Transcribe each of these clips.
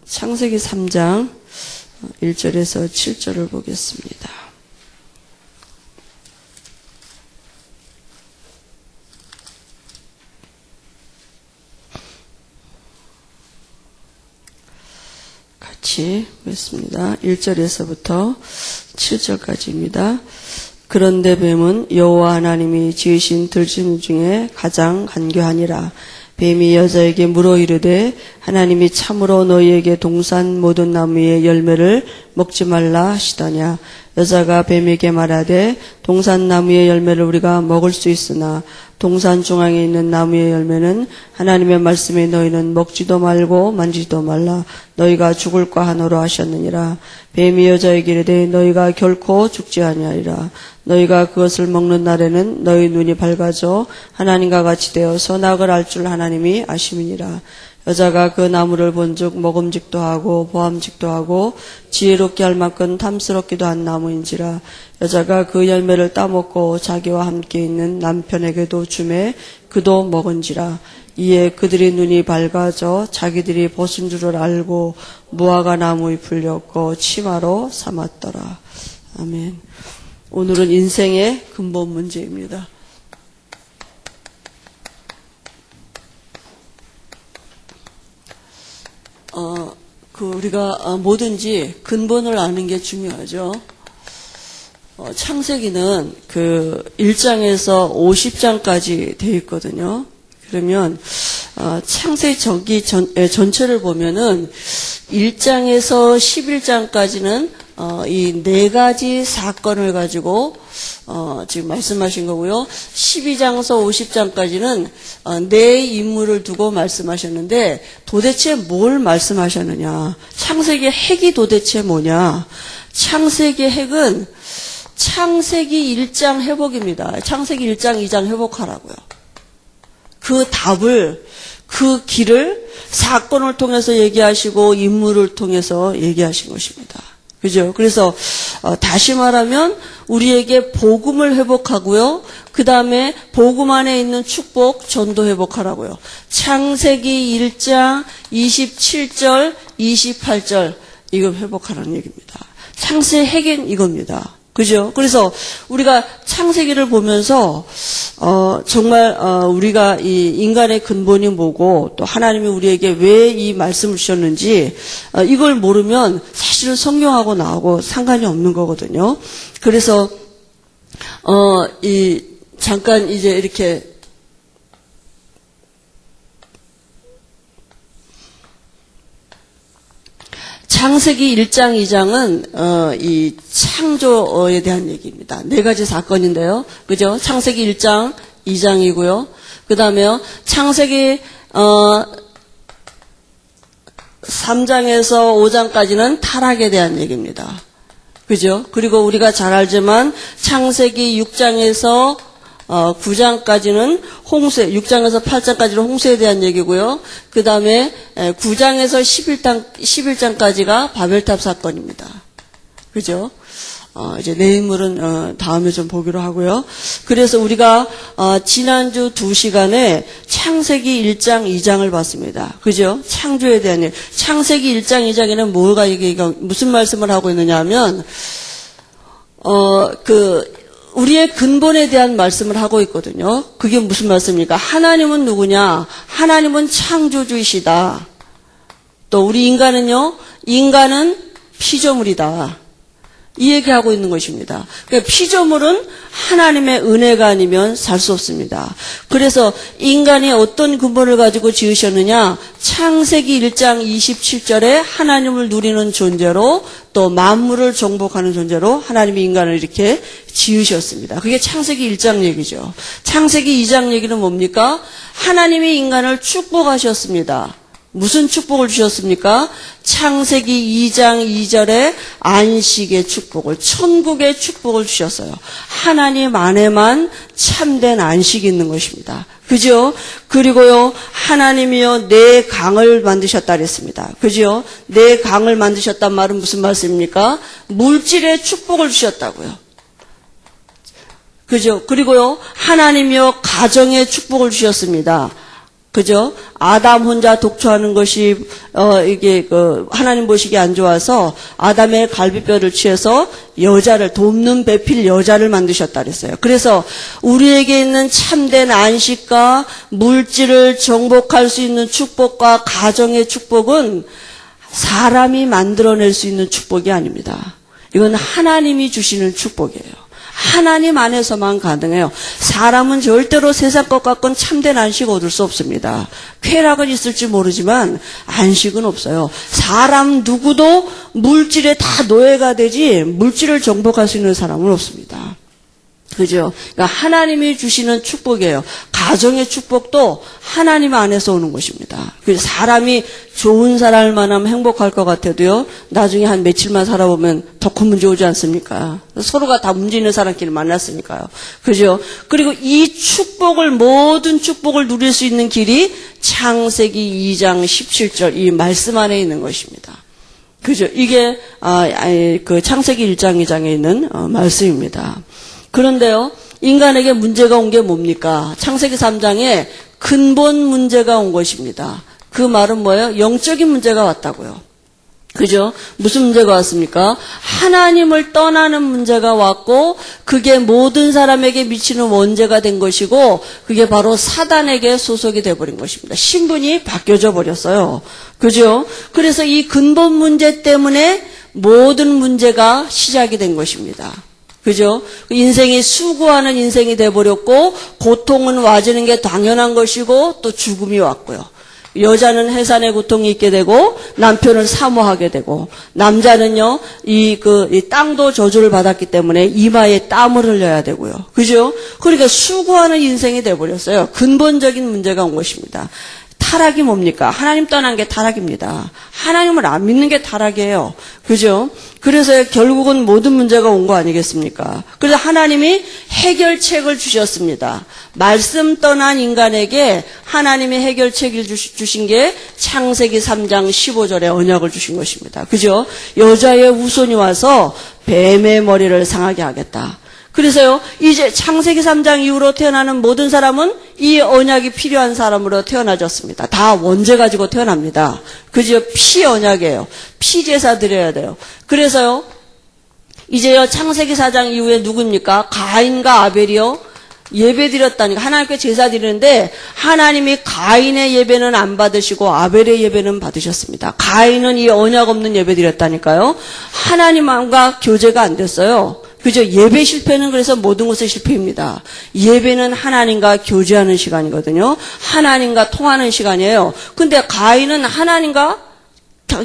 창세기 3장 1절에서 7절을 보겠습니다. 같이 보겠습니다. 1절에서부터 7절까지입니다. 그런데 뱀은 여호와 하나님이 지으신 들짐승 중에 가장 간교하니라. 뱀이 여자에게 물어 이르되 하나님이 참으로 너희에게 동산 모든 나무의 열매를 먹지 말라 하시더냐. 여자가 뱀에게 말하되 동산 나무의 열매를 우리가 먹을 수 있으나 동산 중앙에 있는 나무의 열매는 하나님의 말씀에 너희는 먹지도 말고 만지지도 말라. 너희가 죽을까 하노라 하셨느니라. 뱀이 여자에게 이르되 너희가 결코 죽지 아니하리라. 너희가 그것을 먹는 날에는 너희 눈이 밝아져 하나님과 같이 되어 선악을 알 줄 하나님이 아심이니라. 여자가 그 나무를 본즉 먹음직도 하고 보암직도 하고 지혜롭게 할 만큼 탐스럽기도 한 나무인지라. 여자가 그 열매를 따먹고 자기와 함께 있는 남편에게도 주매 그도 먹은지라. 이에 그들의 눈이 밝아져 자기들이 벗은 줄을 알고 무화과 나무 잎을 엮어 치마로 삼았더라. 아멘. 오늘은 인생의 근본 문제입니다. 우리가 뭐든지 근본을 아는 게 중요하죠. 창세기는 1장에서 50장까지 되어 있거든요. 그러면 창세기 전체를 보면은 1장에서 11장까지는 이 네 가지 사건을 가지고 지금 말씀하신 거고요. 12장에서 50장까지는 네 인물을 두고 말씀하셨는데 도대체 뭘 말씀하셨느냐? 창세기의 핵이 도대체 뭐냐? 창세기의 핵은 창세기 1장 회복입니다. 창세기 1장, 2장 회복하라고요. 그 답을, 그 길을 사건을 통해서 얘기하시고 인물을 통해서 얘기하신 것입니다. 그죠? 그래서 다시 말하면 우리에게 복음을 회복하고요. 그 다음에 복음 안에 있는 축복, 전도 회복하라고요. 창세기 1장 27절, 28절 이거 회복하라는 얘기입니다. 창세의 핵은 이겁니다. 그죠? 그래서 우리가 창세기를 보면서 정말 우리가 이 인간의 근본이 뭐고 또 하나님이 우리에게 왜 이 말씀을 주셨는지 이걸 모르면 사실은 성경하고 나하고 상관이 없는 거거든요. 그래서 잠깐 이제 이렇게 창세기 1장, 2장은 이 창조에 대한 얘기입니다. 네 가지 사건인데요. 그죠? 창세기 1장, 2장이고요. 그 다음에요. 창세기 3장에서 5장까지는 타락에 대한 얘기입니다. 그죠? 그리고 우리가 잘 알지만 창세기 6장에서 9장까지는 홍수, 6장에서 8장까지는 홍수에 대한 얘기고요. 그 다음에 9장에서 11장까지가 바벨탑 사건입니다. 그죠? 이제 내일물은 다음에 좀 보기로 하고요. 그래서 우리가 지난주 2시간에 창세기 1장, 2장을 봤습니다. 그죠? 창조에 대한 일. 창세기 1장, 2장에는 뭐가 이게 무슨 말씀을 하고 있느냐 하면 우리의 근본에 대한 말씀을 하고 있거든요. 그게 무슨 말씀입니까? 하나님은 누구냐? 하나님은 창조주이시다. 또 우리 인간은요? 인간은 피조물이다. 이 얘기하고 있는 것입니다. 그러니까 피조물은 하나님의 은혜가 아니면 살 수 없습니다. 그래서 인간이 어떤 근본을 가지고 지으셨느냐? 창세기 1장 27절에 하나님을 누리는 존재로 또 만물을 정복하는 존재로 하나님이 인간을 이렇게 지으셨습니다. 그게 창세기 1장 얘기죠. 창세기 2장 얘기는 뭡니까? 하나님이 인간을 축복하셨습니다. 무슨 축복을 주셨습니까? 창세기 2장 2절에 안식의 축복을, 천국의 축복을 주셨어요. 하나님 안에만 참된 안식이 있는 것입니다. 그죠? 그리고요, 하나님이요, 내 강을 만드셨다 그랬습니다. 그죠? 내 강을 만드셨단 말은 무슨 말씀입니까? 물질의 축복을 주셨다고요. 그죠? 그리고요, 하나님이요, 가정의 축복을 주셨습니다. 그죠? 아담 혼자 독초하는 것이 이게 하나님 보시기 안 좋아서 아담의 갈비뼈를 취해서 여자를 돕는 배필 여자를 만드셨다 그랬어요. 그래서 우리에게 있는 참된 안식과 물질을 정복할 수 있는 축복과 가정의 축복은 사람이 만들어낼 수 있는 축복이 아닙니다. 이건 하나님이 주시는 축복이에요. 하나님 안에서만 가능해요. 사람은 절대로 세상 것 같고는 참된 안식 얻을 수 없습니다. 쾌락은 있을지 모르지만 안식은 없어요. 사람 누구도 물질에 다 노예가 되지 물질을 정복할 수 있는 사람은 없습니다. 그죠? 그러니까 하나님이 주시는 축복이에요. 가정의 축복도 하나님 안에서 오는 것입니다. 그래서 사람이 좋은 사람을 만나면 행복할 것 같아도요, 나중에 한 며칠만 살아보면 더 큰 문제 오지 않습니까? 서로가 다 문제 있는 사람끼리 만났으니까요. 그죠? 그리고 이 축복을, 모든 축복을 누릴 수 있는 길이 창세기 2장 17절 이 말씀 안에 있는 것입니다. 그죠? 이게 그 창세기 1장 2장에 있는 말씀입니다. 그런데요, 인간에게 문제가 온 게 뭡니까? 창세기 3장에 근본 문제가 온 것입니다. 그 말은 뭐예요? 영적인 문제가 왔다고요. 그죠? 무슨 문제가 왔습니까? 하나님을 떠나는 문제가 왔고, 그게 모든 사람에게 미치는 원죄가 된 것이고, 그게 바로 사단에게 소속이 돼버린 것입니다. 신분이 바뀌어져 버렸어요. 그죠? 그래서 이 근본 문제 때문에 모든 문제가 시작이 된 것입니다. 그죠? 인생이 수고하는 인생이 돼버렸고, 고통은 와지는 게 당연한 것이고, 또 죽음이 왔고요. 여자는 해산의 고통이 있게 되고, 남편을 사모하게 되고, 남자는요, 이 땅도 저주를 받았기 때문에 이마에 땀을 흘려야 되고요. 그죠? 그러니까 수고하는 인생이 돼버렸어요. 근본적인 문제가 온 것입니다. 타락이 뭡니까? 하나님 떠난 게 타락입니다. 하나님을 안 믿는 게 타락이에요. 그죠? 그래서 결국은 모든 문제가 온 거 아니겠습니까? 그래서 하나님이 해결책을 주셨습니다. 말씀 떠난 인간에게 하나님이 해결책을 주신 게 창세기 3장 15절에 언약을 주신 것입니다. 그죠? 여자의 후손이 와서 뱀의 머리를 상하게 하겠다. 그래서요, 이제 창세기 3장 이후로 태어나는 모든 사람은 이 언약이 필요한 사람으로 태어나졌습니다. 다 원죄 가지고 태어납니다. 그죠? 피 언약이에요. 피 제사 드려야 돼요. 그래서요, 이제요, 창세기 4장 이후에 누굽니까? 가인과 아벨이요, 예배 드렸다니까. 하나님께 제사 드리는데, 하나님이 가인의 예배는 안 받으시고, 아벨의 예배는 받으셨습니다. 가인은 이 언약 없는 예배 드렸다니까요. 하나님과 교제가 안 됐어요. 그죠? 예배 실패는 그래서 모든 것의 실패입니다. 예배는 하나님과 교제하는 시간이거든요. 하나님과 통하는 시간이에요. 근데 가인은 하나님과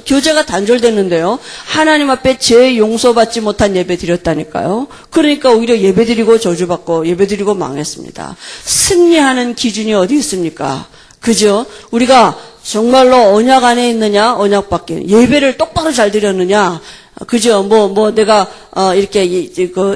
교제가 단절됐는데요. 하나님 앞에 죄 용서받지 못한 예배 드렸다니까요. 그러니까 오히려 예배 드리고 저주받고 예배 드리고 망했습니다. 승리하는 기준이 어디 있습니까? 그죠? 우리가 정말로 언약 안에 있느냐, 언약 밖에. 예배를 똑바로 잘 드렸느냐, 그죠? 내가, 이렇게,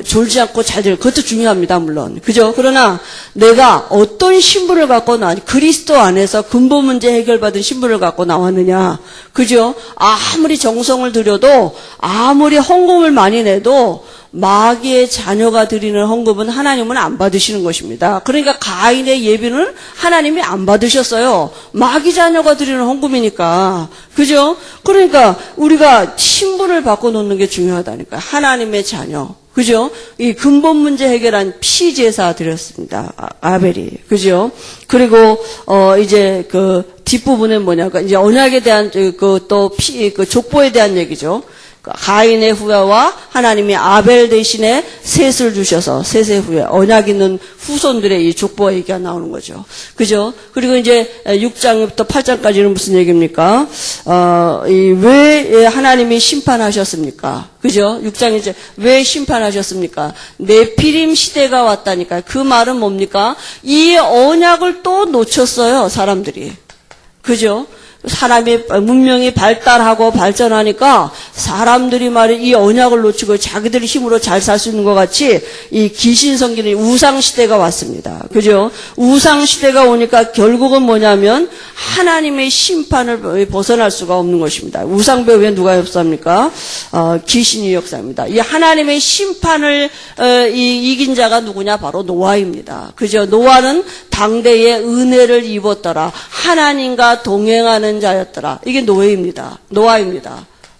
졸지 않고 잘 드려. 그것도 중요합니다, 물론. 그죠? 그러나, 내가 어떤 신분을 갖고 그리스도 안에서 근본 문제 해결받은 신분을 갖고 나왔느냐. 그죠? 아무리 정성을 들여도, 아무리 헌금을 많이 내도, 마귀의 자녀가 드리는 헌금은 하나님은 안 받으시는 것입니다. 그러니까 가인의 예배는 하나님이 안 받으셨어요. 마귀 자녀가 드리는 헌금이니까. 그죠? 그러니까 우리가 신분을 바꿔놓는 게 중요하다니까요. 하나님의 자녀. 그죠? 이 근본 문제 해결한 피제사 드렸습니다. 아벨이. 그죠? 그리고, 이제 뒷부분에 뭐냐가, 이제 언약에 대한, 족보에 대한 얘기죠. 가인의 후예와 하나님이 아벨 대신에 셋을 주셔서 셋의 후예, 언약 있는 후손들의 이 족보 얘기가 나오는 거죠. 그죠? 그리고 이제 6장부터 8장까지는 무슨 얘기입니까? 왜 하나님이 심판하셨습니까? 그죠? 6장 이제 왜 심판하셨습니까? 네피림 시대가 왔다니까요. 그 말은 뭡니까? 이 언약을 또 놓쳤어요, 사람들이. 그죠? 사람이 문명이 발달하고 발전하니까 사람들이 말이 이 언약을 놓치고 자기들 힘으로 잘 살 수 있는 것 같이 이 귀신 섬기는 우상 시대가 왔습니다. 그죠? 우상 시대가 오니까 결국은 뭐냐면 하나님의 심판을 벗어날 수가 없는 것입니다. 우상 배후에 누가 역사합니까? 귀신이 역사입니다. 이 하나님의 심판을 이긴 자가 누구냐? 바로 노아입니다. 그죠? 노아는 당대에 은혜를 입었더라. 하나님과 동행하는 자였더라. 이게 노아입니다.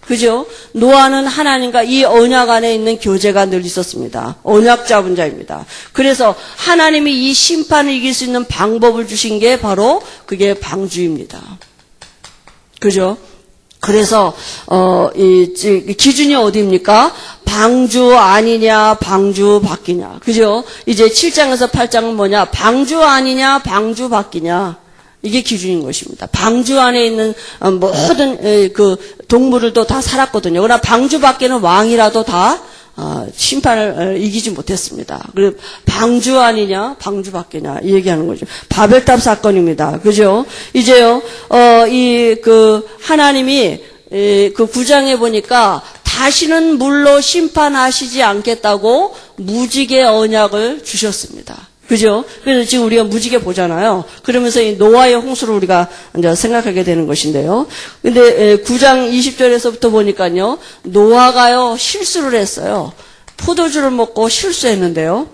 그죠? 노아는 하나님과 이 언약 안에 있는 교제가 늘 있었습니다. 언약 잡은 자입니다. 그래서 하나님이 이 심판을 이길 수 있는 방법을 주신 게 바로 그게 방주입니다. 그죠? 그래서 이 기준이 어디입니까? 방주 아니냐, 방주 바뀌냐. 그죠? 이제 7장에서 8장은 뭐냐? 방주 아니냐, 방주 바뀌냐. 이게 기준인 것입니다. 방주 안에 있는 모든 그 동물들도 다 살았거든요. 그러나 방주 밖에는 왕이라도 다 심판을 이기지 못했습니다. 그리고 방주 아니냐, 방주 밖이냐 이 얘기하는 거죠. 바벨탑 사건입니다. 그죠? 이제요, 하나님이 그 9장에 보니까 다시는 물로 심판하시지 않겠다고 무지개 언약을 주셨습니다. 그죠? 그래서 지금 우리가 무지개 보잖아요. 그러면서 이 노아의 홍수를 우리가 이제 생각하게 되는 것인데요. 근데 9장 20절에서부터 보니까요, 노아가요, 실수를 했어요. 포도주를 먹고 실수했는데요.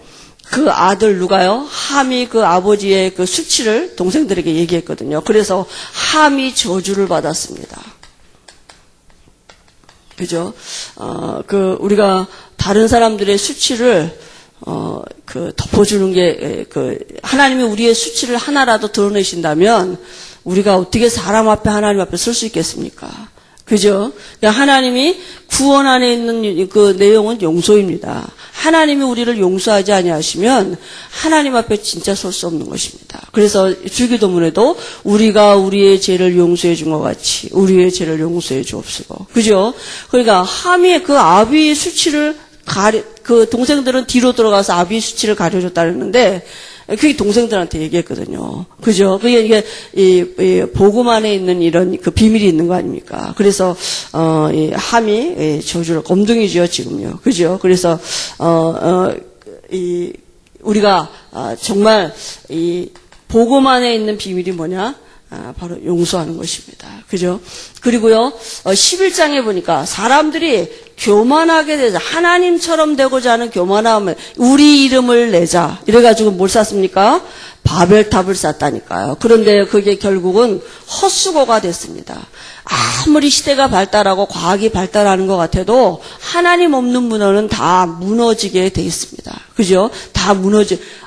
그 아들 누가요? 함이 그 아버지의 그 수치를 동생들에게 얘기했거든요. 그래서 함이 저주를 받았습니다. 그죠? 우리가 다른 사람들의 수치를 덮어주는 게, 하나님이 우리의 수치를 하나라도 드러내신다면, 우리가 어떻게 사람 앞에, 하나님 앞에 설 수 있겠습니까? 그죠? 그러니까 하나님이 구원 안에 있는 그 내용은 용서입니다. 하나님이 우리를 용서하지 아니하시면, 하나님 앞에 진짜 설 수 없는 것입니다. 그래서 주기도문에도 우리가 우리의 죄를 용서해 준 것 같이, 우리의 죄를 용서해 주옵소서. 그죠? 그러니까 함이 그 아비의 수치를 그 동생들은 뒤로 들어가서 아비의 수치를 가려줬다 그랬는데, 그게 동생들한테 얘기했거든요. 그죠? 그게 이게, 복음 안에 있는 이런 그 비밀이 있는 거 아닙니까? 그래서, 이 함이, 저주를, 검둥이죠, 지금요. 그죠? 그래서, 우리가, 정말, 이, 복음 안에 있는 비밀이 뭐냐? 바로 용서하는 것입니다. 그죠? 그리고요, 11장에 보니까 사람들이 교만하게 되자, 하나님처럼 되고자 하는 교만함을, 우리 이름을 내자. 이래가지고 뭘 쌌습니까? 바벨탑을 쌌다니까요. 그런데 그게 결국은 헛수고가 됐습니다. 아무리 시대가 발달하고 과학이 발달하는 것 같아도 하나님 없는 문화는 다 무너지게 돼 있습니다. 그죠? 다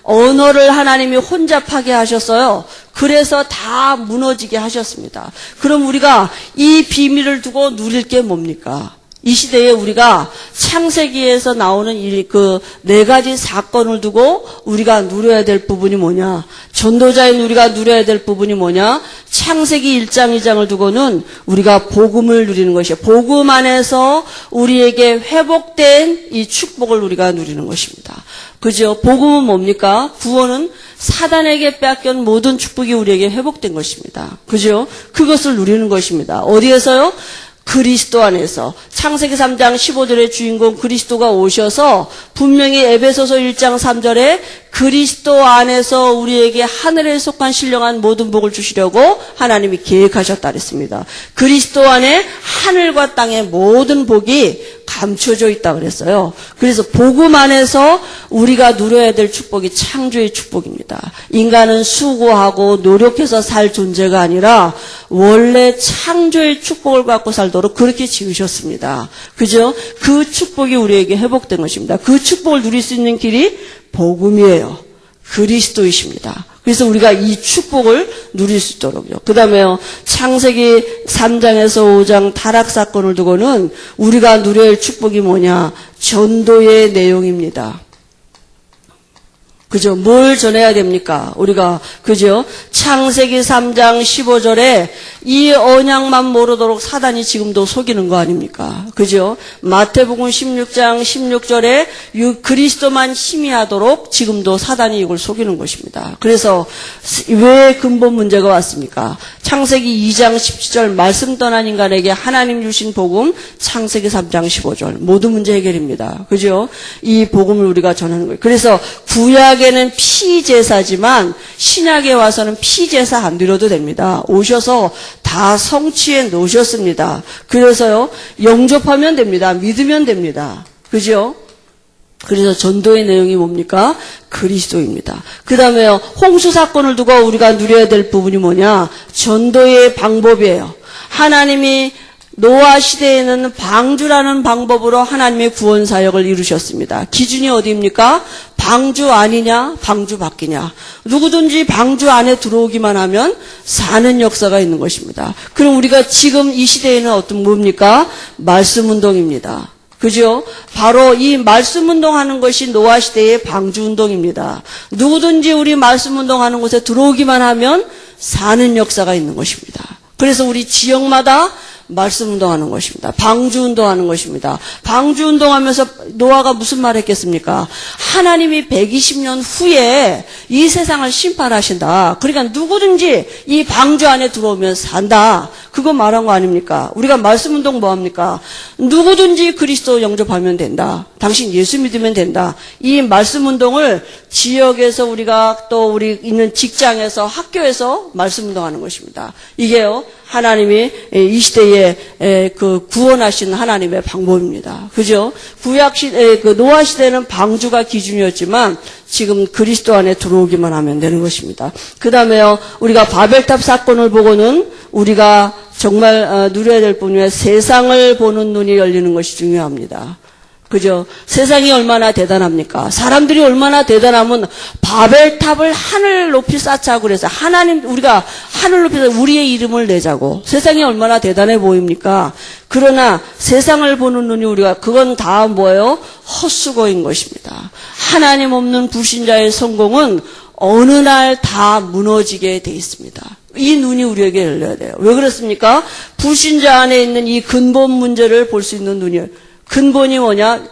언어를 하나님이 혼잡하게 하셨어요. 그래서 다 무너지게 하셨습니다. 그럼 우리가 이 비밀을 두고 누릴 게 뭡니까? 이 시대에 우리가 창세기에서 나오는 그 네 가지 사건을 두고 우리가 누려야 될 부분이 뭐냐? 전도자인 우리가 누려야 될 부분이 뭐냐? 창세기 1장, 2장을 두고는 우리가 복음을 누리는 것이에요. 복음 안에서 우리에게 회복된 이 축복을 우리가 누리는 것입니다. 그죠? 복음은 뭡니까? 구원은 사단에게 빼앗긴 모든 축복이 우리에게 회복된 것입니다. 그죠? 그것을 누리는 것입니다. 어디에서요? 그리스도 안에서. 창세기 3장 15절의 주인공 그리스도가 오셔서 분명히 에베소서 1장 3절에 그리스도 안에서 우리에게 하늘에 속한 신령한 모든 복을 주시려고 하나님이 계획하셨다 그랬습니다. 그리스도 안에 하늘과 땅의 모든 복이 감춰져 있다 그랬어요. 그래서 복음 안에서 우리가 누려야 될 축복이 창조의 축복입니다. 인간은 수고하고 노력해서 살 존재가 아니라 원래 창조의 축복을 갖고 살도록 그렇게 지으셨습니다. 그죠? 그 축복이 우리에게 회복된 것입니다. 그 축복을 누릴 수 있는 길이 복음이에요. 그리스도이십니다. 그래서 우리가 이 축복을 누릴 수 있도록요. 그 다음에요. 창세기 3장에서 5장 타락 사건을 두고는 우리가 누려야 할 축복이 뭐냐? 전도의 내용입니다. 그죠? 뭘 전해야 됩니까? 우리가, 그죠? 창세기 3장 15절에 이 언약만 모르도록 사단이 지금도 속이는 거 아닙니까? 그죠? 마태복음 16장 16절에 그리스도만 희미하도록 지금도 사단이 이걸 속이는 것입니다. 그래서 왜 근본 문제가 왔습니까? 창세기 2장 17절 말씀 떠난 인간에게 하나님 주신 복음, 창세기 3장 15절 모든 문제 해결입니다. 그죠? 이 복음을 우리가 전하는 거예요. 그래서 구약에는 피제사지만 신약에 와서는 피제사 안 드려도 됩니다. 오셔서 다 성취해 놓으셨습니다. 그래서요, 영접하면 됩니다. 믿으면 됩니다. 그죠? 그래서 전도의 내용이 뭡니까? 그리스도입니다. 그 다음에요, 홍수 사건을 두고 우리가 누려야 될 부분이 뭐냐? 전도의 방법이에요. 하나님이 노아 시대에는 방주라는 방법으로 하나님의 구원 사역을 이루셨습니다. 기준이 어디입니까? 방주 아니냐, 방주 밖이냐. 누구든지 방주 안에 들어오기만 하면 사는 역사가 있는 것입니다. 그럼 우리가 지금 이 시대에는 어떤 뭡니까? 말씀 운동입니다. 그죠? 바로 이 말씀 운동하는 것이 노아 시대의 방주 운동입니다. 누구든지 우리 말씀 운동하는 곳에 들어오기만 하면 사는 역사가 있는 것입니다. 그래서 우리 지역마다 말씀 운동하는 것입니다. 방주 운동하는 것입니다. 방주 운동하면서 노아가 무슨 말 했겠습니까? 하나님이 120년 후에 이 세상을 심판하신다. 그러니까 누구든지 이 방주 안에 들어오면 산다. 그거 말한 거 아닙니까? 우리가 말씀 운동 뭐 합니까? 누구든지 그리스도 영접하면 된다. 당신 예수 믿으면 된다. 이 말씀 운동을 지역에서 우리가 또 우리 있는 직장에서 학교에서 말씀 운동하는 것입니다. 이게요, 하나님이 이 시대에 그 구원하신 하나님의 방법입니다. 그죠? 구약 시대, 그 노아 시대는 방주가 기준이었지만 지금 그리스도 안에 들어오기만 하면 되는 것입니다. 그 다음에요, 우리가 바벨탑 사건을 보고는 우리가 정말 누려야 될 뿐이야 세상을 보는 눈이 열리는 것이 중요합니다. 그죠? 세상이 얼마나 대단합니까? 사람들이 얼마나 대단하면 바벨탑을 하늘 높이 쌓자고 그래서 하나님, 우리가 하늘 높이서 우리의 이름을 내자고. 세상이 얼마나 대단해 보입니까? 그러나 세상을 보는 눈이 우리가, 그건 다 뭐예요? 헛수고인 것입니다. 하나님 없는 불신자의 성공은 어느 날 다 무너지게 돼 있습니다. 이 눈이 우리에게 열려야 돼요. 왜 그렇습니까? 불신자 안에 있는 이 근본 문제를 볼 수 있는 눈이에요. 근본이 뭐냐?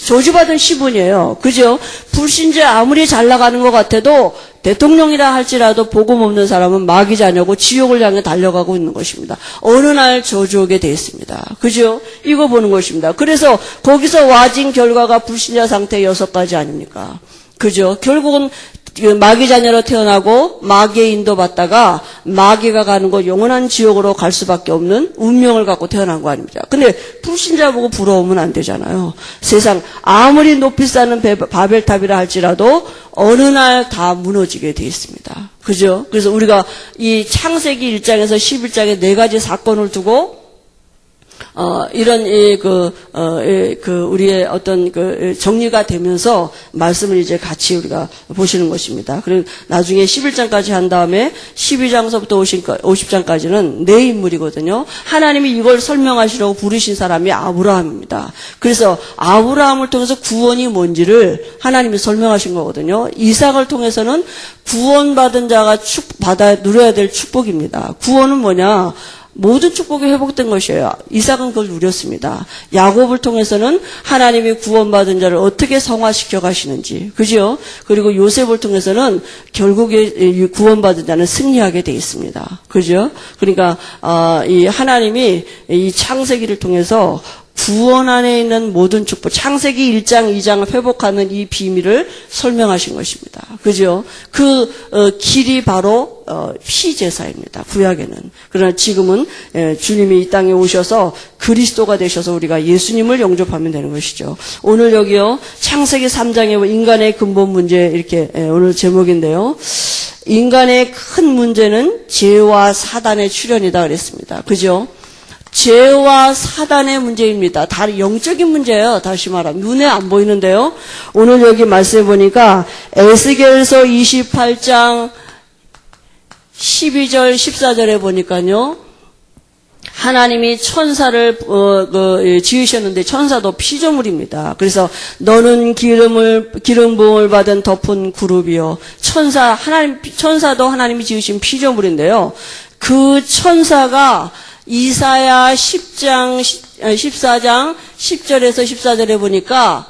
저주받은 시분이에요. 그죠? 불신자 아무리 잘 나가는 것 같아도 대통령이라 할지라도 복음 없는 사람은 마귀 자녀고 지옥을 향해 달려가고 있는 것입니다. 어느 날 저주오게 되어 있습니다. 그죠? 이거 보는 것입니다. 그래서 거기서 와진 결과가 불신자 상태 6가지 아닙니까? 그죠? 결국은 마귀 자녀로 태어나고 마귀의 인도받다가 마귀가 가는 곳 영원한 지옥으로 갈 수밖에 없는 운명을 갖고 태어난 거 아닙니까? 근데 불신자 보고 부러우면 안 되잖아요. 세상 아무리 높이 쌓는 바벨탑이라 할지라도 어느 날 다 무너지게 돼 있습니다. 그죠? 그래서 우리가 이 창세기 1장에서 11장에 4가지 사건을 두고 이런, 우리의 어떤 정리가 되면서 말씀을 이제 같이 우리가 보시는 것입니다. 그리고 나중에 11장까지 한 다음에 12장서부터 50장까지는 내 인물이거든요. 하나님이 이걸 설명하시려고 부르신 사람이 아브라함입니다. 그래서 아브라함을 통해서 구원이 뭔지를 하나님이 설명하신 거거든요. 이삭을 통해서는 구원받은 자가 누려야 될 축복입니다. 구원은 뭐냐? 모든 축복이 회복된 것이에요. 이삭은 그걸 누렸습니다. 야곱을 통해서는 하나님이 구원받은 자를 어떻게 성화시켜 가시는지, 그죠? 그리고 요셉을 통해서는 결국에 구원받은 자는 승리하게 돼 있습니다. 그죠? 그러니까 이 하나님이 이 창세기를 통해서 구원 안에 있는 모든 축복, 창세기 1장, 2장을 회복하는 이 비밀을 설명하신 것입니다. 그죠? 길이 바로 피제사입니다. 구약에는. 그러나 지금은 주님이 이 땅에 오셔서 그리스도가 되셔서 우리가 예수님을 영접하면 되는 것이죠. 오늘 여기요, 창세기 3장의 인간의 근본 문제, 이렇게 오늘 제목인데요. 인간의 큰 문제는 죄와 사단의 출현이다 그랬습니다. 그죠? 죄와 사단의 문제입니다. 다 영적인 문제예요. 다시 말하면 눈에 안 보이는데요. 오늘 여기 말씀해 보니까 에스겔서 28장 12절 14절에 보니까요. 하나님이 천사를 지으셨는데 천사도 피조물입니다. 그래서 너는 기름 부음을 받은 덮은 그룹이요. 천사도 하나님이 지으신 피조물인데요. 그 천사가 이사야 14장 10절에서 14절에 보니까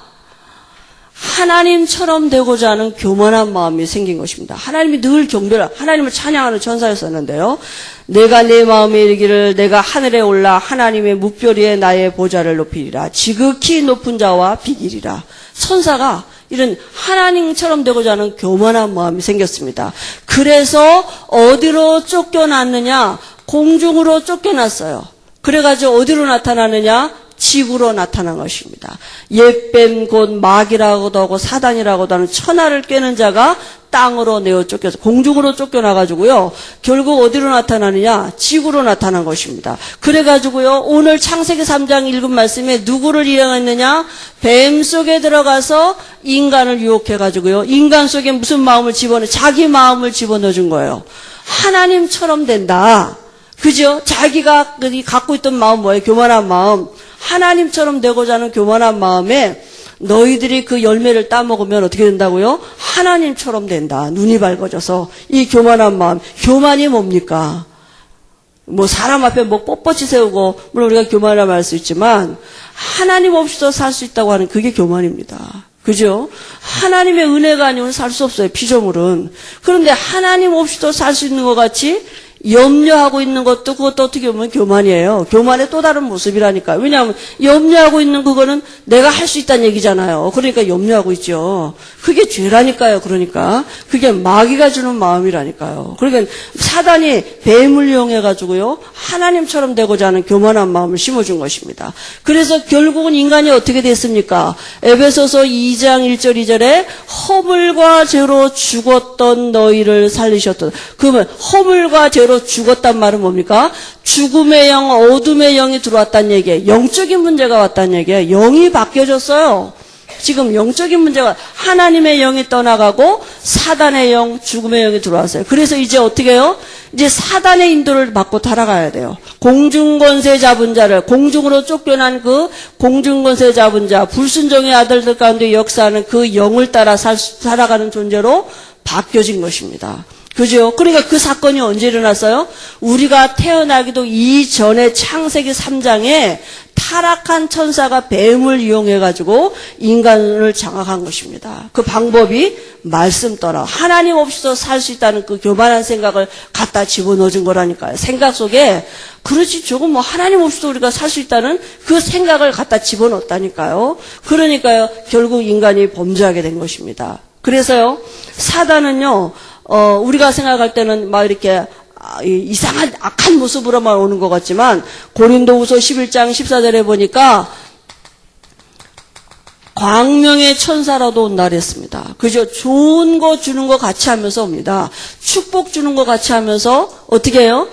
하나님처럼 되고자 하는 교만한 마음이 생긴 것입니다. 하나님이 늘 하나님을 찬양하는 천사였었는데요. 내가 내 마음에 이르기를 내가 하늘에 올라 하나님의 뭇별 위에 나의 보좌를 높이리라. 지극히 높은 자와 비기리라. 천사가 이런 하나님처럼 되고자 하는 교만한 마음이 생겼습니다. 그래서 어디로 쫓겨났느냐? 공중으로 쫓겨났어요. 그래가지고 어디로 나타나느냐? 지구로 나타난 것입니다. 옛뱀 곧 마귀라고도 하고 사단이라고도 하는 천하를 꿰는 자가 땅으로 내어 쫓겨서 공중으로 쫓겨나가지고요. 결국 어디로 나타나느냐? 지구로 나타난 것입니다. 그래가지고요. 오늘 창세기 3장 읽은 말씀에 누구를 이용했느냐? 뱀 속에 들어가서 인간을 유혹해가지고요. 인간 속에 무슨 마음을 자기 마음을 집어넣어준 거예요. 하나님처럼 된다. 그죠? 자기가 갖고 있던 마음 뭐예요? 교만한 마음. 하나님처럼 되고자 하는 교만한 마음에 너희들이 그 열매를 따먹으면 어떻게 된다고요? 하나님처럼 된다. 눈이 밝아져서 이 교만한 마음. 교만이 뭡니까? 뭐 사람 앞에 뭐 뻣뻣이 세우고 물론 우리가 교만이라고 할 수 있지만 하나님 없이도 살 수 있다고 하는 그게 교만입니다. 그죠? 하나님의 은혜가 아니면 살 수 없어요. 피조물은. 그런데 하나님 없이도 살 수 있는 것 같이 염려하고 있는 것도 그것도 어떻게 보면 교만이에요. 교만의 또 다른 모습이라니까요. 왜냐하면 염려하고 있는 그거는 내가 할 수 있다는 얘기잖아요. 그러니까 염려하고 있죠. 그게 죄라니까요. 그러니까 그게 마귀가 주는 마음이라니까요. 그러니까 사단이 뱀을 이용해가지고요. 하나님처럼 되고자 하는 교만한 마음을 심어준 것입니다. 그래서 결국은 인간이 어떻게 됐습니까? 에베소서 2장 1절 2절에 허물과 죄로 죽었던 너희를 살리셨던. 그러면 허물과 죄로 죽었단 말은 뭡니까? 죽음의 영, 어둠의 영이 들어왔다는 얘기예요. 영적인 문제가 왔다는 얘기예요. 영이 바뀌어졌어요. 지금 영적인 문제가 하나님의 영이 떠나가고 사단의 영, 죽음의 영이 들어왔어요. 그래서 이제 어떻게 해요? 이제 사단의 인도를 받고 살아가야 돼요. 공중권세 잡은 자를, 공중으로 쫓겨난 그 공중권세 잡은 자, 불순종의 아들들 가운데 역사하는 그 영을 따라 살아가는 존재로 바뀌어진 것입니다. 그죠? 그러니까 그 사건이 언제 일어났어요? 우리가 태어나기도 이전에 창세기 3장에 타락한 천사가 뱀을 이용해가지고 인간을 장악한 것입니다. 그 방법이 말씀 떠나. 하나님 없이도 살 수 있다는 그 교만한 생각을 갖다 집어넣어준 거라니까요. 생각 속에, 그렇지, 저건 뭐 하나님 없이도 우리가 살 수 있다는 그 생각을 갖다 집어넣었다니까요. 그러니까요, 결국 인간이 범죄하게 된 것입니다. 그래서요, 사단은요, 우리가 생각할 때는 막 이렇게 이상한 악한 모습으로만 오는 것 같지만 고린도후서 11장 14절에 보니까 광명의 천사라도 온다 그랬습니다. 그죠? 좋은 거 주는 거 같이 하면서 옵니다. 축복 주는 거 같이 하면서 어떻게 해요?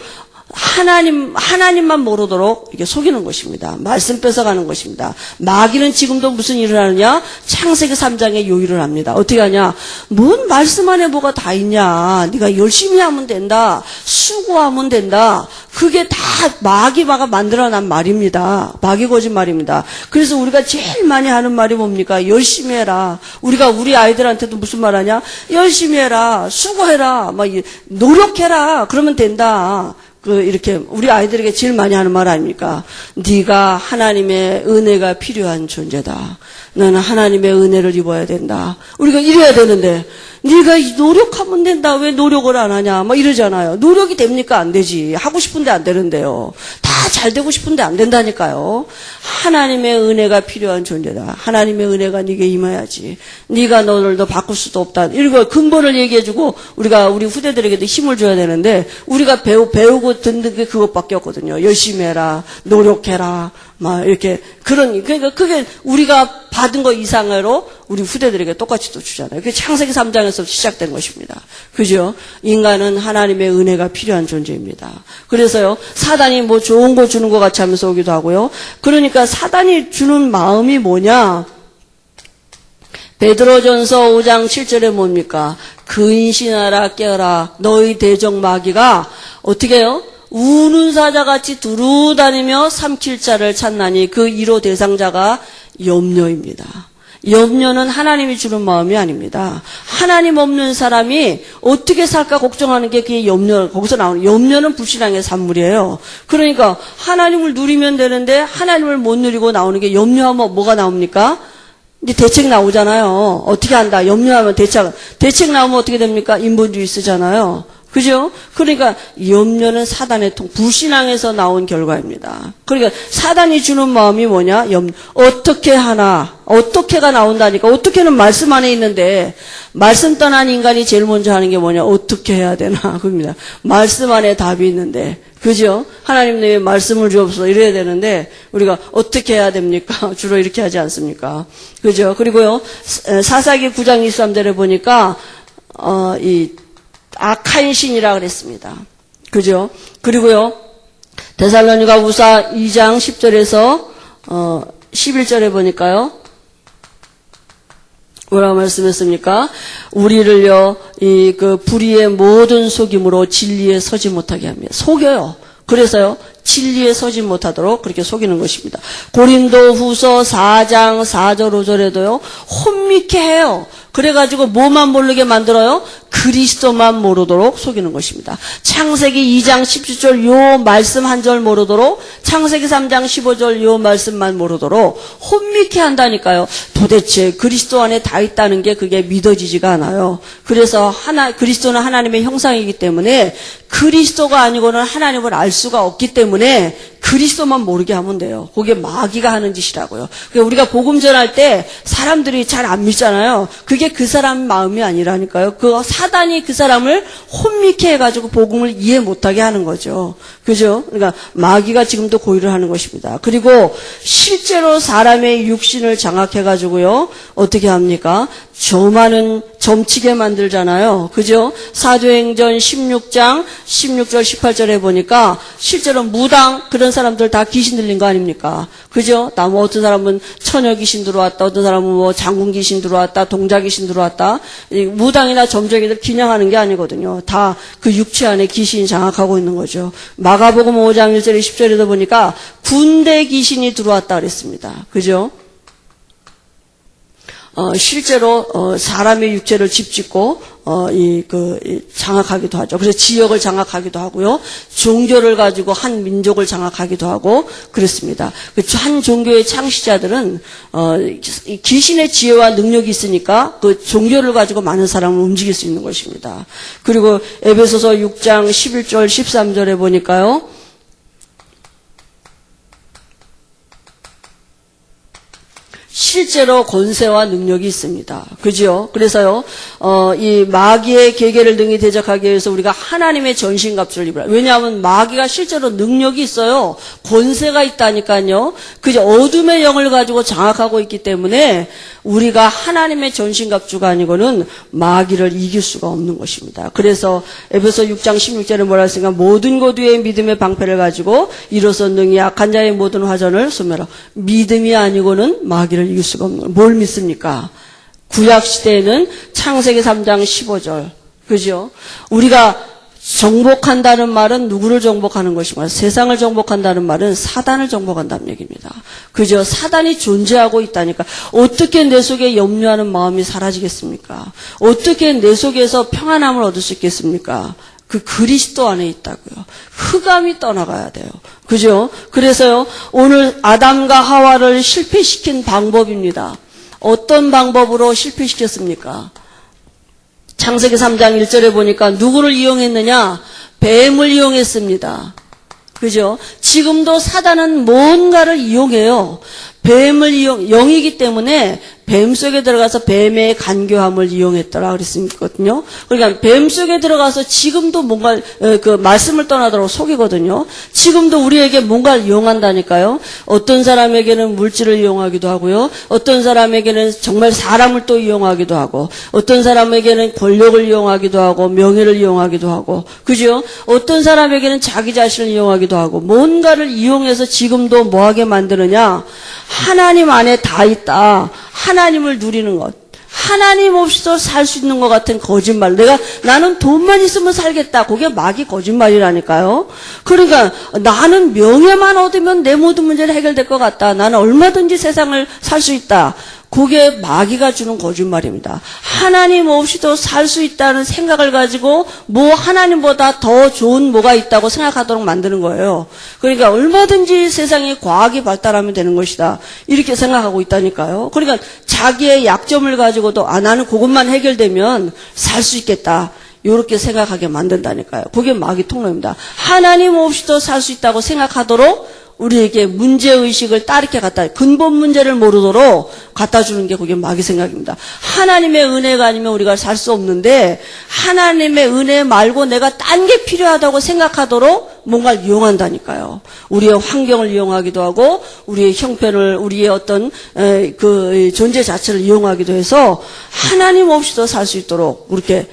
하나님만 모르도록 이렇게 속이는 것입니다. 말씀 뺏어가는 것입니다. 마귀는 지금도 무슨 일을 하느냐? 창세기 3장에 요일을 합니다. 어떻게 하냐? 뭔 말씀 안에 뭐가 다 있냐? 네가 열심히 하면 된다. 수고하면 된다. 그게 다 마귀가 만들어낸 말입니다. 마귀 거짓말입니다. 그래서 우리가 제일 많이 하는 말이 뭡니까? 열심히 해라. 우리가 우리 아이들한테도 무슨 말 하냐? 열심히 해라. 수고해라. 막 노력해라. 그러면 된다. 이렇게 우리 아이들에게 제일 많이 하는 말 아닙니까? 네가 하나님의 은혜가 필요한 존재다. 너는 하나님의 은혜를 입어야 된다. 우리가 이래야 되는데 네가 노력하면 된다. 왜 노력을 안 하냐? 막 이러잖아요. 노력이 됩니까? 안 되지. 하고 싶은데 안 되는데요. 다 잘 되고 싶은데 안 된다니까요. 하나님의 은혜가 필요한 존재다. 하나님의 은혜가 네게 임해야지. 네가 너를 더 바꿀 수도 없다. 이런 근본을 얘기해주고 우리가 우리 후대들에게도 힘을 줘야 되는데 우리가 배우고 듣는 게 그것밖에 없거든요. 열심히 해라. 노력해라. 막 이렇게 그러니까 그게 우리가 받은 거 이상으로 우리 후대들에게 똑같이 또 주잖아요. 그게 창세기 3장에서 시작된 것입니다. 그죠? 인간은 하나님의 은혜가 필요한 존재입니다. 그래서요, 사단이 뭐 좋은 거 주는 것 같이 하면서 오기도 하고요. 그러니까 사단이 주는 마음이 뭐냐? 베드로전서 5장 7절에 뭡니까? 근신하라 깨어라. 너희 대적 마귀가 어떻게 해요? 우는 사자같이 두루다니며 삼킬 자를 찾나니 그 1호 대상자가 염려입니다. 염려는 하나님이 주는 마음이 아닙니다. 하나님 없는 사람이 어떻게 살까 걱정하는 게 그게 염려, 거기서 나오는 염려는 불신앙의 산물이에요. 그러니까 하나님을 누리면 되는데 하나님을 못 누리고 나오는 게 염려하면 뭐가 나옵니까? 이제 대책 나오잖아요. 어떻게 한다? 염려하면 대책 나오면 어떻게 됩니까? 인본주의 쓰잖아요. 그죠? 그러니까 염려는 사단의 불신앙에서 나온 결과입니다. 그러니까 사단이 주는 마음이 뭐냐? 어떻게 하나? 어떻게가 나온다니까. 어떻게는 말씀 안에 있는데 말씀 떠난 인간이 제일 먼저 하는 게 뭐냐? 어떻게 해야 되나? 그겁니다. 말씀 안에 답이 있는데. 그죠? 하나님 내 말씀을 주옵소서 이래야 되는데 우리가 어떻게 해야 됩니까? 주로 이렇게 하지 않습니까? 그죠? 그리고요. 사사기 9장 23절에 보니까 이 악한 신이라 그랬습니다. 그죠? 그리고요. 데살로니가 후서 2장 10절에서 11절에 보니까요. 뭐라고 말씀했습니까? 우리를요, 그 불의의 모든 속임으로 진리에 서지 못하게 합니다. 속여요. 그래서요, 진리에 서지 못하도록 그렇게 속이는 것입니다. 고린도 후서 4장 4절 5절에도요, 혼미케 해요. 그래가지고 뭐만 모르게 만들어요? 그리스도만 모르도록 속이는 것입니다. 창세기 2장 17절 요 말씀 한 절 모르도록, 창세기 3장 15절 요 말씀만 모르도록 혼미케 한다니까요. 도대체 그리스도 안에 다 있다는 게 그게 믿어지지가 않아요. 그래서 그리스도는 하나님의 형상이기 때문에 그리스도가 아니고는 하나님을 알 수가 없기 때문에 그리스도만 모르게 하면 돼요. 그게 마귀가 하는 짓이라고요. 그러니까 우리가 복음 전할 때 사람들이 잘 안 믿잖아요. 그게 그 사람 마음이 아니라니까요. 그 사단이 그 사람을 혼미케 해가지고 복음을 이해 못하게 하는 거죠. 그죠? 그러니까 마귀가 지금도 고의를 하는 것입니다. 그리고 실제로 사람의 육신을 장악해가지고요. 어떻게 합니까? 점치게 만들잖아요. 그죠? 사도행전 16장 16절 18절에 보니까 실제로 무당 그런 사람들 다 귀신 들린 거 아닙니까? 그죠? 뭐 어떤 사람은 처녀 귀신 들어왔다. 어떤 사람은 뭐 장군 귀신 들어왔다. 동자 귀신 들어왔다. 무당이나 점쟁이들 기냥하는 게 아니거든요. 다 그 육체 안에 귀신이 장악하고 있는 거죠. 마가복음 5장 1절에 10절에도 보니까 군대 귀신이 들어왔다 그랬습니다. 그죠? 실제로 사람의 육체를 집짓고 장악하기도 하죠. 그래서 지역을 장악하기도 하고요. 종교를 가지고 한 민족을 장악하기도 하고 그렇습니다. 한 종교의 창시자들은 귀신의 지혜와 능력이 있으니까 그 종교를 가지고 많은 사람을 움직일 수 있는 것입니다. 그리고 에베소서 6장 11절 13절에 보니까요. 실제로 권세와 능력이 있습니다. 그죠? 그래서요, 이 마귀의 계계를 능히 대적하기 위해서 우리가 하나님의 전신갑주를 입으라. 왜냐하면 마귀가 실제로 능력이 있어요. 권세가 있다니까요. 그죠? 어둠의 영을 가지고 장악하고 있기 때문에 우리가 하나님의 전신갑주가 아니고는 마귀를 이길 수가 없는 것입니다. 그래서 에베소 6장 16절에 뭐라 했습니까? 모든 것 위에 믿음의 방패를 가지고 이로써 능히 약한 자의 모든 화전을 소멸하라. 믿음이 아니고는 마귀를 이길 수가 없는 거예요. 뭘 믿습니까? 구약 시대에는 창세기 3장 15절. 그죠? 우리가 정복한다는 말은 누구를 정복하는 것인가? 세상을 정복한다는 말은 사단을 정복한다는 얘기입니다. 그죠? 사단이 존재하고 있다니까. 어떻게 내 속에 염려하는 마음이 사라지겠습니까? 어떻게 내 속에서 평안함을 얻을 수 있겠습니까? 그 그리스도 안에 있다고요. 흑암이 떠나가야 돼요. 그죠? 그래서요, 오늘 아담과 하와를 실패시킨 방법입니다. 어떤 방법으로 실패시켰습니까? 창세기 3장 1절에 보니까 누구를 이용했느냐? 뱀을 이용했습니다. 그죠? 지금도 사단은 뭔가를 이용해요. 뱀을 영이기 때문에 뱀 속에 들어가서 뱀의 간교함을 이용했더라 그랬거든요. 그러니까 뱀 속에 들어가서 지금도 뭔가 그 말씀을 떠나도록 속이거든요. 지금도 우리에게 뭔가를 이용한다니까요. 어떤 사람에게는 물질을 이용하기도 하고요. 어떤 사람에게는 정말 사람을 또 이용하기도 하고, 어떤 사람에게는 권력을 이용하기도 하고, 명예를 이용하기도 하고, 그죠? 어떤 사람에게는 자기 자신을 이용하기도 하고, 뭔가를 이용해서 지금도 뭐하게 만드느냐? 하나님 안에 다 있다. 하나님을 누리는 것. 하나님 없이도 살 수 있는 것 같은 거짓말. 나는 돈만 있으면 살겠다. 그게 마귀 거짓말이라니까요. 그러니까 나는 명예만 얻으면 내 모든 문제는 해결될 것 같다. 나는 얼마든지 세상을 살 수 있다. 그게 마귀가 주는 거짓말입니다. 하나님 없이도 살 수 있다는 생각을 가지고 뭐 하나님보다 더 좋은 뭐가 있다고 생각하도록 만드는 거예요. 그러니까 얼마든지 세상에 과학이 발달하면 되는 것이다. 이렇게 생각하고 있다니까요. 그러니까 자기의 약점을 가지고도 나는 그것만 해결되면 살 수 있겠다. 이렇게 생각하게 만든다니까요. 그게 마귀 통로입니다. 하나님 없이도 살 수 있다고 생각하도록 우리에게 문제의식을 따르게 근본 문제를 모르도록 갖다 주는 게 그게 마귀 생각입니다. 하나님의 은혜가 아니면 우리가 살 수 없는데 하나님의 은혜 말고 내가 딴 게 필요하다고 생각하도록 뭔가를 이용한다니까요. 우리의 환경을 이용하기도 하고 우리의 형편을 우리의 어떤 그 존재 자체를 이용하기도 해서 하나님 없이도 살 수 있도록 그렇게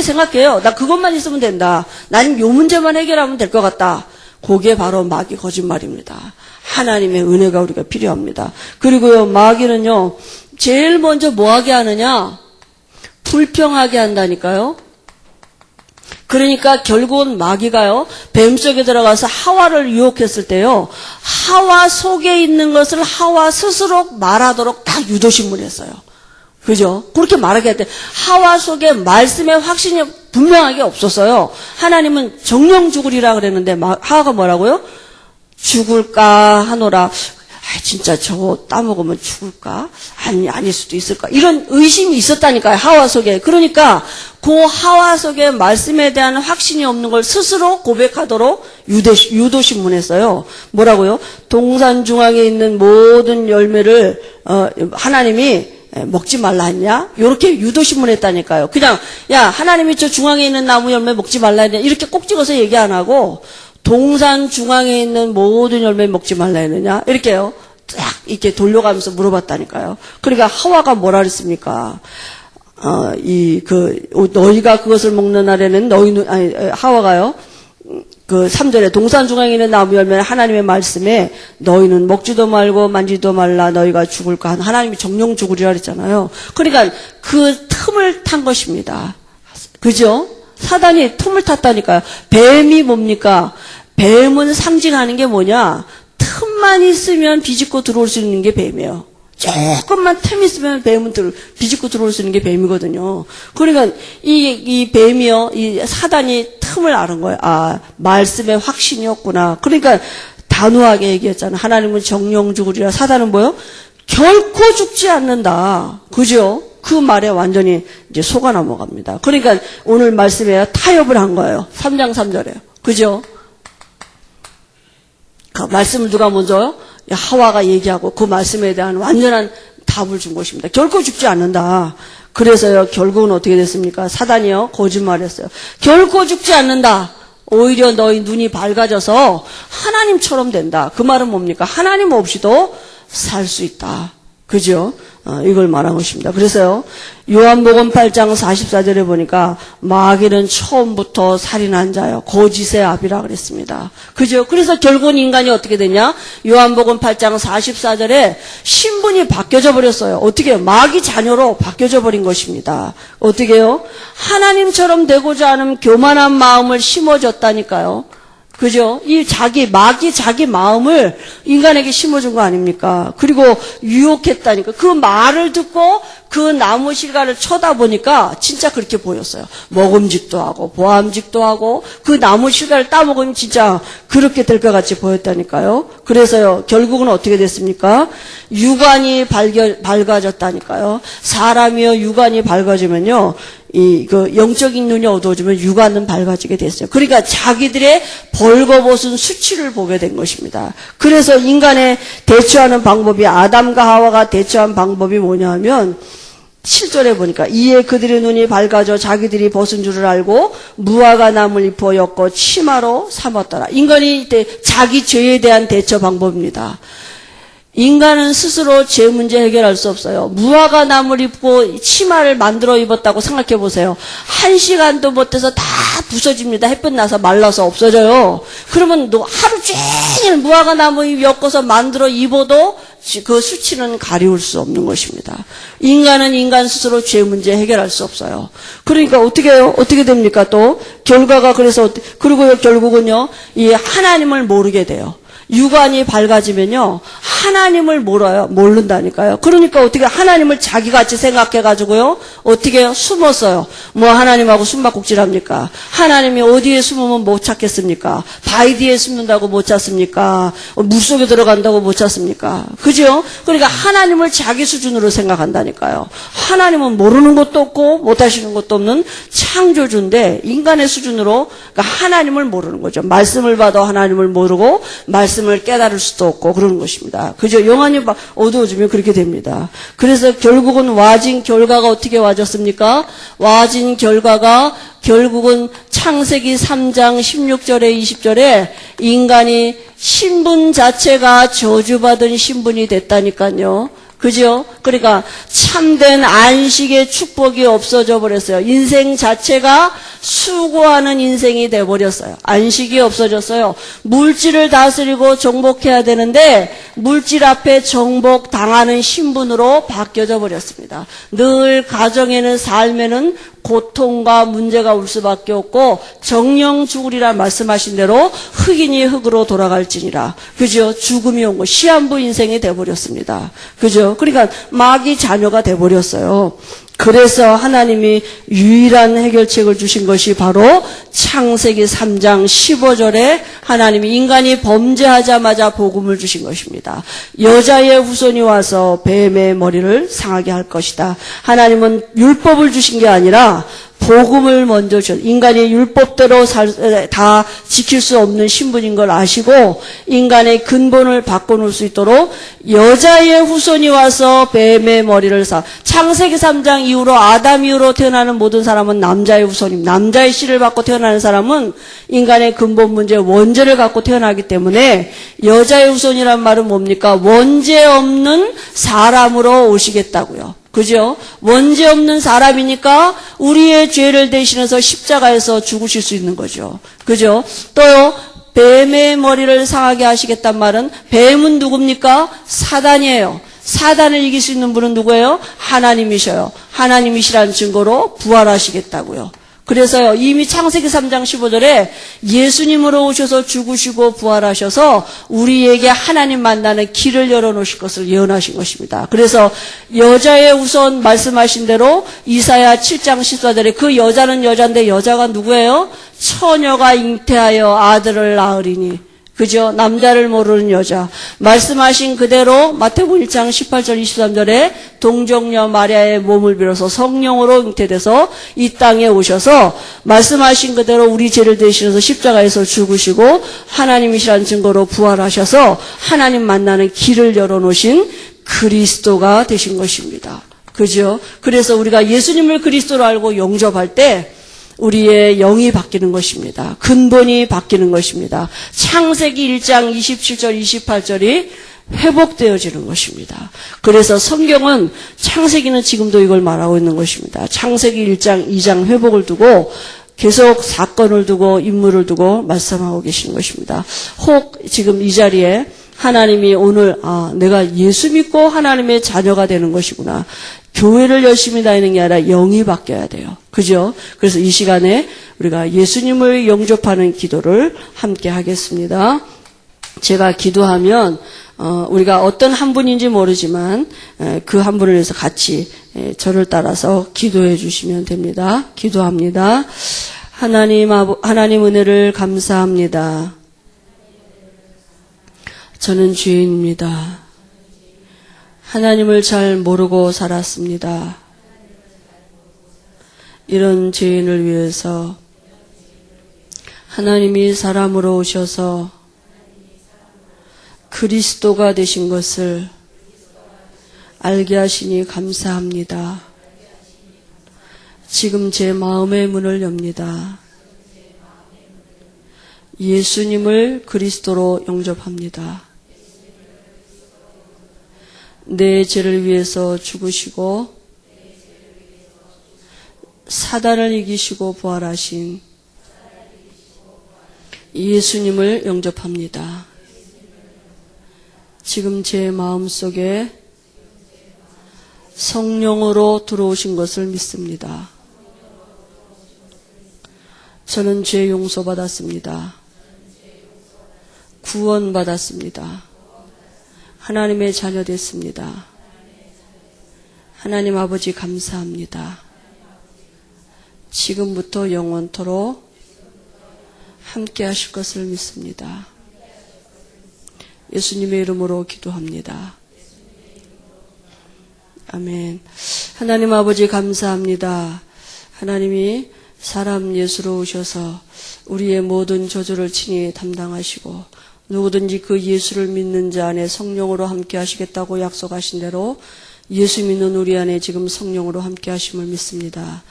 생각해요. 나 그것만 있으면 된다. 나는 요 문제만 해결하면 될 것 같다. 그게 바로 마귀 거짓말입니다. 하나님의 은혜가 우리가 필요합니다. 그리고요, 마귀는요, 제일 먼저 뭐 하게 하느냐? 불평하게 한다니까요. 그러니까 결국은 마귀가요, 뱀 속에 들어가서 하와를 유혹했을 때요, 하와 속에 있는 것을 하와 스스로 말하도록 다 유도신문했어요. 그죠? 그렇게 말하게 할 때 하와 속에 말씀의 확신이 분명하게 없었어요. 하나님은 정령 죽으리라 그랬는데 하와가 뭐라고요? 죽을까 하노라. 진짜 저거 따먹으면 죽을까? 아닐 수도 있을까? 이런 의심이 있었다니까요. 하와 속에. 그러니까 그 하와 속에 말씀에 대한 확신이 없는 걸 스스로 고백하도록 유도신문했어요. 뭐라고요? 동산 중앙에 있는 모든 열매를 하나님이 먹지 말라 했냐? 이렇게 유도신문했다니까요. 그냥 야 하나님이 저 중앙에 있는 나무 열매 먹지 말라 했냐? 이렇게 꼭 찍어서 얘기 안 하고 동산 중앙에 있는 모든 열매 먹지 말라 했느냐? 이렇게요. 딱 이렇게 돌려가면서 물어봤다니까요. 그러니까 하와가 뭐라 그랬습니까? 너희가 그것을 먹는 날에는 하와가요. 그 3절에 동산 중앙에 있는 나무 열매는 하나님의 말씀에 너희는 먹지도 말고 만지도 말라 너희가 죽을까 하나님이 정령 죽으리라 그랬잖아요. 그러니까 그 틈을 탄 것입니다. 그죠? 사단이 틈을 탔다니까요. 뱀이 뭡니까? 뱀은 상징하는 게 뭐냐? 틈만 있으면 비집고 들어올 수 있는 게 뱀이에요. 조금만 틈이 있으면 뱀은 비집고 들어올 수 있는 게 뱀이거든요. 그러니까 이 뱀이요, 이 사단이 틈을 아는 거예요. 말씀에 확신이 없구나. 그러니까 단호하게 얘기했잖아요. 하나님은 정령 죽으리라. 사단은 뭐요? 결코 죽지 않는다. 그죠? 그 말에 완전히 이제 속아 넘어갑니다. 그러니까 오늘 말씀에 타협을 한 거예요. 3장 3절에요. 그죠? 그 말씀을 누가 먼저요? 하와가 얘기하고 그 말씀에 대한 완전한 답을 준 것입니다. 결코 죽지 않는다. 그래서요, 결국은 어떻게 됐습니까? 사단이요, 거짓말했어요. 결코 죽지 않는다. 오히려 너희 눈이 밝아져서 하나님처럼 된다. 그 말은 뭡니까? 하나님 없이도 살 수 있다. 그죠? 이걸 말한 것입니다. 그래서요, 요한복음 8장 44절에 보니까 마귀는 처음부터 살인한 자요, 거짓의 아비라 그랬습니다. 그죠? 그래서 결국은 인간이 어떻게 되냐? 요한복음 8장 44절에 신분이 바뀌어져 버렸어요. 어떻게 해요? 마귀 자녀로 바뀌어져 버린 것입니다. 어떻게 해요? 하나님처럼 되고자 하는 교만한 마음을 심어줬다니까요. 그죠? 마귀 자기 마음을 인간에게 심어준 거 아닙니까? 그리고 유혹했다니까. 그 말을 듣고 그 나무 실과를 쳐다보니까 진짜 그렇게 보였어요. 먹음직도 하고, 보암직도 하고, 그 나무 실과를 따먹으면 진짜 그렇게 될 것 같이 보였다니까요. 그래서요, 결국은 어떻게 됐습니까? 육안이 밝아졌다니까요. 사람이요, 육안이 밝아지면요, 영적인 눈이 어두워지면 육안은 밝아지게 됐어요. 그러니까 자기들의 벌거벗은 수치를 보게 된 것입니다. 그래서 인간의 대처하는 방법이, 아담과 하와가 대처한 방법이 뭐냐 하면 7절에 보니까 이에 그들의 눈이 밝아져 자기들이 벗은 줄을 알고 무화과 나무를 입어 엮어 치마로 삼았더라. 인간이 이때 자기 죄에 대한 대처 방법입니다. 인간은 스스로 죄 문제 해결할 수 없어요. 무화과 나무를 입고 치마를 만들어 입었다고 생각해 보세요. 1시간도 못해서 다 부서집니다. 햇볕 나서 말라서 없어져요. 그러면 너 하루 종일 무화과 나무 엮어서 만들어 입어도 그 수치는 가리울 수 없는 것입니다. 인간은 인간 스스로 죄 문제 해결할 수 없어요. 그러니까 어떻게 해요? 어떻게 됩니까? 또 결과가 그래서 그리고 결국은요, 이 하나님을 모르게 돼요. 육안이 밝아지면요, 하나님을 모른다니까요. 그러니까 어떻게 하나님을 자기같이 생각해가지고요, 어떻게 해요? 숨었어요. 뭐 하나님하고 숨바꼭질합니까? 하나님이 어디에 숨으면 못 찾겠습니까? 바위 뒤에 숨는다고 못 찾습니까? 물속에 들어간다고 못 찾습니까? 그죠? 그러니까 하나님을 자기 수준으로 생각한다니까요. 하나님은 모르는 것도 없고 못하시는 것도 없는 창조주인데 인간의 수준으로 그러니까 하나님을 모르는 거죠. 말씀을 봐도 하나님을 모르고 말씀을 깨달을 수도 없고 그러는 것입니다. 그죠? 영안이 어두워지면 그렇게 됩니다. 그래서 결국은 와진 결과가 어떻게 와졌습니까? 와진 결과가 결국은 창세기 3장 16절에 20절에 인간이 신분 자체가 저주받은 신분이 됐다니까요. 그죠? 그러니까 참된 안식의 축복이 없어져 버렸어요. 인생 자체가 수고하는 인생이 돼버렸어요. 안식이 없어졌어요. 물질을 다스리고 정복해야 되는데 물질 앞에 정복당하는 신분으로 바뀌어져 버렸습니다. 늘 가정에는 삶에는 고통과 문제가 올 수밖에 없고 정령 죽으리라 말씀하신 대로 흑인이 흑으로 돌아갈지니라. 그죠? 죽음이 온 거 시한부 인생이 돼버렸습니다. 그죠? 그러니까 마귀 자녀가 돼버렸어요. 그래서 하나님이 유일한 해결책을 주신 것이 바로 창세기 3장 15절에 하나님이 인간이 범죄하자마자 복음을 주신 것입니다. 여자의 후손이 와서 뱀의 머리를 상하게 할 것이다. 하나님은 율법을 주신 게 아니라 복음을 먼저 줘. 인간이 율법대로 다 지킬 수 없는 신분인 걸 아시고 인간의 근본을 바꿔놓을 수 있도록 여자의 후손이 와서 뱀의 머리를 창세기 3장 이후로 아담 이후로 태어나는 모든 사람은 남자의 후손입니다. 남자의 씨를 받고 태어나는 사람은 인간의 근본 문제 원죄를 갖고 태어나기 때문에 여자의 후손이란 말은 뭡니까? 원죄 없는 사람으로 오시겠다고요. 그죠? 원죄 없는 사람이니까 우리의 죄를 대신해서 십자가에서 죽으실 수 있는 거죠. 그죠? 또요, 뱀의 머리를 상하게 하시겠단 말은 뱀은 누굽니까? 사단이에요. 사단을 이길 수 있는 분은 누구예요? 하나님이셔요. 하나님이시라는 증거로 부활하시겠다고요. 그래서요, 이미 창세기 3장 15절에 예수님으로 오셔서 죽으시고 부활하셔서 우리에게 하나님 만나는 길을 열어놓으실 것을 예언하신 것입니다. 그래서 여자의 우선 말씀하신 대로 이사야 7장 14절에 그 여자는 여자인데 여자가 누구예요? 처녀가 잉태하여 아들을 낳으리니. 그죠? 남자를 모르는 여자. 말씀하신 그대로 마태복음 1장 18절 23절에 동정녀 마리아의 몸을 빌어서 성령으로 잉태돼서 이 땅에 오셔서 말씀하신 그대로 우리 죄를 대신해서 십자가에서 죽으시고 하나님이시라는 증거로 부활하셔서 하나님 만나는 길을 열어놓으신 그리스도가 되신 것입니다. 그죠? 그래서 우리가 예수님을 그리스도로 알고 영접할 때 우리의 영이 바뀌는 것입니다. 근본이 바뀌는 것입니다. 창세기 1장 27절 28절이 회복되어지는 것입니다. 그래서 성경은 창세기는 지금도 이걸 말하고 있는 것입니다. 창세기 1장 2장 회복을 두고 계속 사건을 두고 인물을 두고 말씀하고 계시는 것입니다. 혹 지금 이 자리에 하나님이 오늘 내가 예수 믿고 하나님의 자녀가 되는 것이구나. 교회를 열심히 다니는 게 아니라 영이 바뀌어야 돼요. 그죠? 그래서 이 시간에 우리가 예수님을 영접하는 기도를 함께 하겠습니다. 제가 기도하면 우리가 어떤 한 분인지 모르지만 그 한 분을 위해서 같이 저를 따라서 기도해 주시면 됩니다. 기도합니다. 하나님 은혜를 감사합니다. 저는 죄인입니다. 하나님을 잘 모르고 살았습니다. 이런 죄인을 위해서 하나님이 사람으로 오셔서 그리스도가 되신 것을 알게 하시니 감사합니다. 지금 제 마음의 문을 엽니다. 예수님을 그리스도로 영접합니다. 내 죄를 위해서 죽으시고 사단을 이기시고 부활하신 예수님을 영접합니다. 지금 제 마음속에 성령으로 들어오신 것을 믿습니다. 저는 죄 용서받았습니다. 구원받았습니다. 하나님의 자녀 됐습니다. 하나님 아버지 감사합니다. 지금부터 영원토록 함께 하실 것을 믿습니다. 예수님의 이름으로 기도합니다. 아멘. 하나님 아버지 감사합니다. 하나님이 사람 예수로 오셔서 우리의 모든 저주를 친히 담당하시고 누구든지 그 예수를 믿는 자 안에 성령으로 함께 하시겠다고 약속하신 대로 예수 믿는 우리 안에 지금 성령으로 함께 하심을 믿습니다.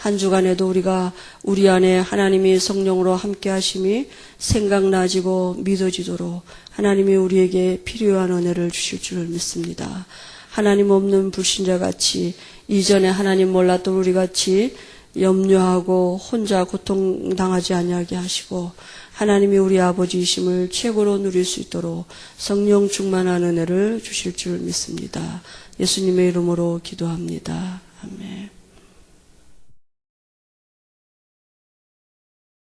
한 주간에도 우리가 우리 안에 하나님이 성령으로 함께 하심이 생각나지고 믿어지도록 하나님이 우리에게 필요한 은혜를 주실 줄 믿습니다. 하나님 없는 불신자같이 이전에 하나님 몰랐던 우리같이 염려하고 혼자 고통당하지 아니하게 하시고 하나님이 우리 아버지이심을 최고로 누릴 수 있도록 성령 충만한 은혜를 주실 줄 믿습니다. 예수님의 이름으로 기도합니다. 아멘.